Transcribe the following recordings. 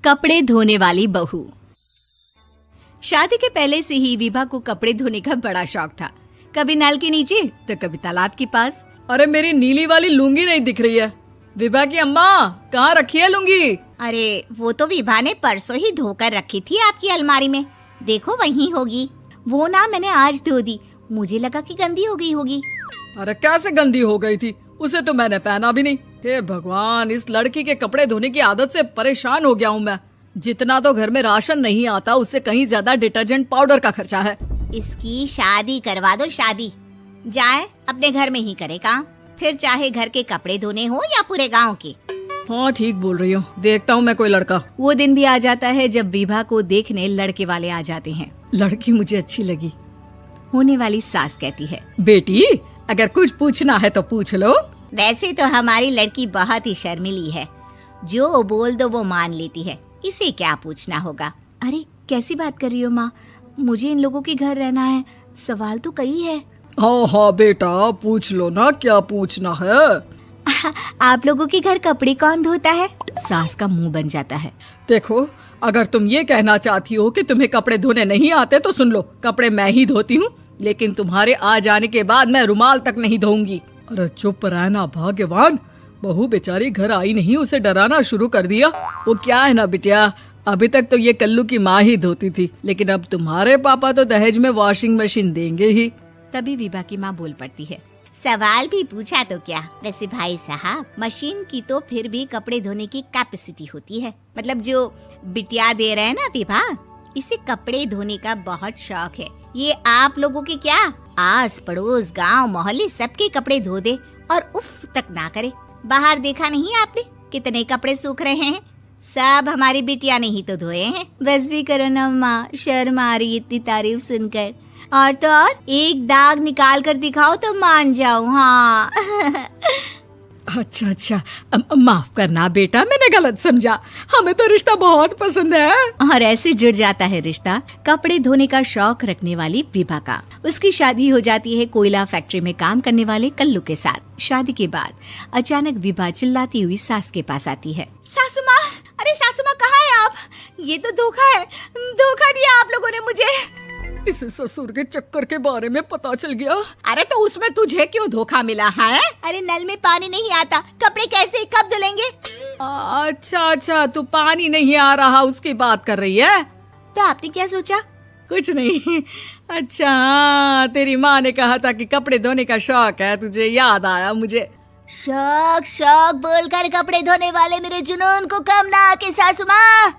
कपड़े धोने वाली बहू। शादी के पहले से ही विभा को कपड़े धोने का बड़ा शौक था। कभी नल के नीचे तो कभी तालाब के पास। अरे मेरी नीली वाली लुंगी नहीं दिख रही है। विभा की अम्मा, कहाँ रखी है लुंगी? अरे वो तो विभा ने परसों ही धोकर रखी थी आपकी अलमारी में, देखो वहीं होगी। वो ना मैंने आज धो दी, मुझे लगा कि गंदी हो गई होगी। अरे कैसे गंदी हो गई थी? उसे तो मैंने पहना भी नहीं। हे भगवान, इस लड़की के कपड़े धोने की आदत से परेशान हो गया हूँ मैं। जितना तो घर में राशन नहीं आता, उससे कहीं ज्यादा डिटर्जेंट पाउडर का खर्चा है। इसकी शादी करवा दो, शादी जाए अपने घर में ही करे काम, फिर चाहे घर के कपड़े धोने हो या पूरे गांव के। हाँ ठीक बोल रही हूँ, देखता हूँ मैं कोई लड़का। वो दिन भी आ जाता है जब विभा को देखने लड़के वाले आ जाते हैं। लड़की मुझे अच्छी लगी। होने वाली सास कहती है, बेटी अगर कुछ पूछना है तो पूछ लो। वैसे तो हमारी लड़की बहुत ही शर्मीली है, जो बोल दो वो मान लेती है, इसे क्या पूछना होगा। अरे कैसी बात कर रही हो माँ, मुझे इन लोगों के घर रहना है, सवाल तो कई है। हाँ हाँ बेटा, पूछ लो ना, क्या पूछना है। आप लोगों के घर कपड़े कौन धोता है? सास का मुंह बन जाता है। देखो, अगर तुम ये कहना चाहती हो कि तुम्हें कपड़े धोने नहीं आते तो सुन लो, कपड़े मैं ही धोती हूँ, लेकिन तुम्हारे आ जाने के बाद मैं रुमाल तक नहीं धोऊंगी। अरे चुप रहना भाग्यवान, बहू बेचारी घर आई नहीं, उसे डराना शुरू कर दिया। वो क्या है ना बिटिया, अभी तक तो ये कल्लू की माँ ही धोती थी, लेकिन अब तुम्हारे पापा तो दहेज में वॉशिंग मशीन देंगे ही। तभी विभा की माँ बोल पड़ती है, सवाल भी पूछा तो क्या। वैसे भाई साहब, मशीन की तो फिर भी कपड़े धोने की कैपेसिटी होती है। मतलब जो बिटिया दे रहे हैं ना विभा, इसे कपड़े धोने का बहुत शौक है। ये आप लोगों के क्या, आस पड़ोस गांव मोहल्ले सबके कपड़े धो दे और उफ तक ना करे। बाहर देखा नहीं आपने कितने कपड़े सूख रहे हैं? सब हमारी बिटिया ने ही तो धोए हैं। बस भी करो ना माँ, शर्म आ रही इतनी तारीफ सुनकर। और तो और एक दाग निकाल कर दिखाओ तो मान जाऊं। हाँ अच्छा, माफ करना बेटा, मैंने गलत समझा। हमें तो रिश्ता बहुत पसंद है। और ऐसे जुड़ जाता है रिश्ता कपड़े धोने का शौक रखने वाली विभा का। उसकी शादी हो जाती है कोयला फैक्ट्री में काम करने वाले कल्लू के साथ। शादी के बाद अचानक विभा चिल्लाती हुई सास के पास आती है। सासू माँ, अरे सासू माँ कहाँ है आप? ये तो धोखा है, धोखा दिया आप लोगों ने मुझे। इसे ससुर के चक्कर के बारे में पता चल गया। अरे तो उसमें तुझे क्यों धोखा मिला है? अरे नल में पानी नहीं आता, कपड़े कैसे कब धुलेंगे? अच्छा, तू पानी नहीं आ रहा उसकी बात कर रही है। तो आपने क्या सोचा? कुछ नहीं। अच्छा, तेरी माँ ने कहा था कि कपड़े धोने का शौक है तुझे, याद आया मुझे। शौक बोलकर कपड़े धोने वाले मेरे जुनून को कम ना आके सासू माँ,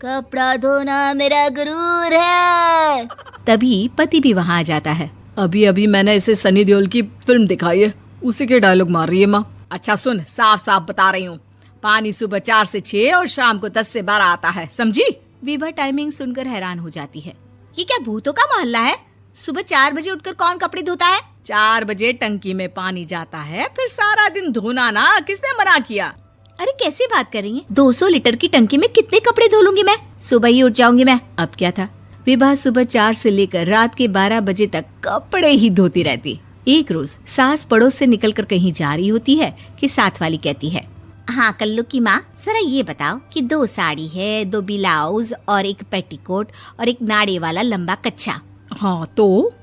कपड़ा धोना मेरा गुरूर है। तभी पति भी वहाँ आ जाता है। अभी मैंने इसे सनी देओल की फिल्म दिखाई है, उसी के डायलॉग मार रही है माँ। अच्छा सुन, साफ साफ बता रही हूँ, पानी सुबह 4 से 6 और शाम को 10 से 12 आता है, समझी? विभा टाइमिंग सुनकर हैरान हो जाती है। ये क्या भूतों का मोहल्ला है? सुबह 4 बजे उठकर कौन कपड़े धोता है? 4 बजे टंकी में पानी जाता है, फिर सारा दिन धोना ना, किसने मना किया? अरे कैसी बात कर रही हैं? 200 लीटर की टंकी में कितने कपड़े धो लूंगी मैं? सुबह ही उठ जाऊंगी मैं। अब क्या था, विभा सुबह 4 से लेकर रात के 12 बजे तक कपड़े ही धोती रहती। एक रोज सास पड़ोस से निकलकर कहीं जा रही होती है कि साथ वाली कहती है, हाँ कल्लू की माँ, जरा ये बताओ कि 2 साड़ी है, 2 ब्लाउज और एक पेटीकोट और एक नाड़े वाला लंबा कच्छा। हाँ तो?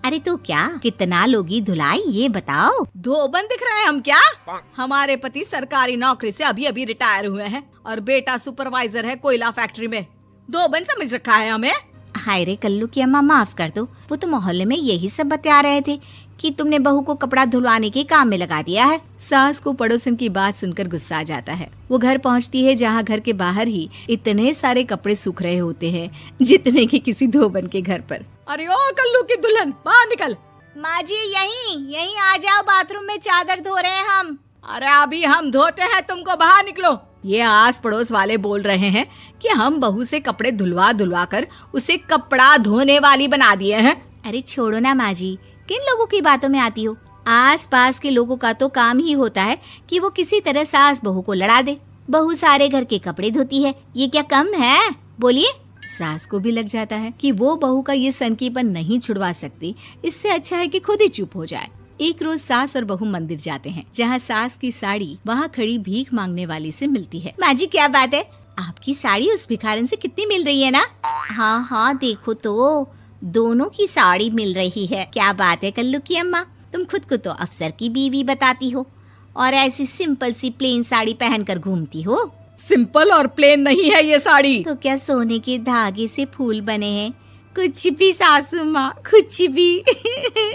अरे तो क्या, कितना लोगी धुलाई ये बताओ। धोबन दिख रहे हैं हम क्या? हमारे पति सरकारी नौकरी से अभी रिटायर हुए हैं और बेटा सुपरवाइजर है कोयला फैक्ट्री में। धोबन समझ रखा है हमें? हाय रे कल्लू की अम्मा, माफ कर दो, वो तो मोहल्ले में यही सब बता रहे थे कि तुमने बहू को कपड़ा धुलवाने के काम में लगा दिया है। सास को पड़ोसन की बात सुनकर गुस्सा आ जाता है। वो घर पहुंचती है जहां घर के बाहर ही इतने सारे कपड़े सूख रहे होते हैं जितने कि किसी धोबन के घर पर। अरे ओ कल्लू की दुल्हन, बाहर निकल। माँ जी यहीं आ जाओ, बाथरूम में चादर धो रहे हैं हम। अरे अभी हम धोते हैं, तुमको बाहर निकलो। ये आस पड़ोस वाले बोल रहे हैं कि हम बहू से कपड़े धुलवा कर उसे कपड़ा धोने वाली बना दिए हैं। अरे छोड़ो ना माँ जी, किन लोगों की बातों में आती हो? आस पास के लोगों का तो काम ही होता है कि वो किसी तरह सास बहू को लड़ा दे। बहू सारे घर के कपड़े धोती है, ये क्या कम है? बोलिए। सास को भी लग जाता है कि वो बहू का ये सनकीपन नहीं छुड़वा सकती, इससे अच्छा है कि खुद ही चुप हो जाए। एक रोज सास और बहू मंदिर जाते हैं, जहाँ सास की साड़ी वहाँ खड़ी भीख मांगने वाली से मिलती है। माँ जी क्या बात है, आपकी साड़ी उस भिखारन से कितनी मिल रही है ना? हाँ हाँ देखो तो, दोनों की साड़ी मिल रही है। क्या बात है कल्लू की अम्मा, तुम खुद को तो अफसर की बीवी बताती हो और ऐसी सिंपल सी प्लेन साड़ी पहनकर घूमती हो। सिंपल और प्लेन नहीं है ये साड़ी। तो क्या सोने के धागे से फूल बने हैं? कुछ भी सासू माँ, कुछ भी।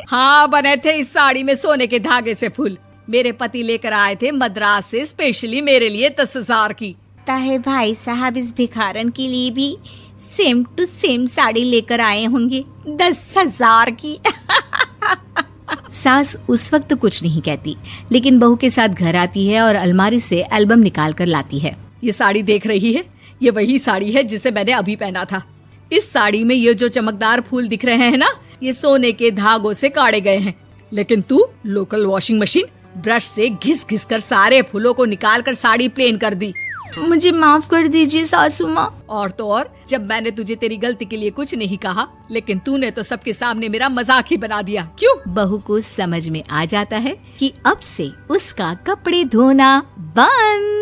हाँ बने थे इस साड़ी में सोने के धागे से फूल। मेरे पति लेकर आए थे मद्रास से स्पेशली मेरे लिए 10,000 की। ताहे भाई साहब इस भिखारन के लिए भी सेम टू सेम साड़ी लेकर आए होंगे 10,000 की। सास उस वक्त तो कुछ नहीं कहती, लेकिन बहू के साथ घर आती है और अलमारी से एल्बम निकाल कर लाती है। ये साड़ी देख रही है, ये वही साड़ी है जिसे मैंने अभी पहना था। इस साड़ी में ये जो चमकदार फूल दिख रहे हैं ना, ये सोने के धागों से काढ़े गए हैं। लेकिन तू लोकल वॉशिंग मशीन ब्रश से घिस घिस कर सारे फूलों को निकाल कर साड़ी प्लेन कर दी। मुझे माफ कर दीजिए सासू माँ। और तो और, जब मैंने तुझे तेरी गलती के लिए कुछ नहीं कहा, लेकिन तूने तो सबके सामने मेरा मजाक ही बना दिया। क्यों? बहू को समझ में आ जाता है कि अब से उसका कपड़े धोना बंद।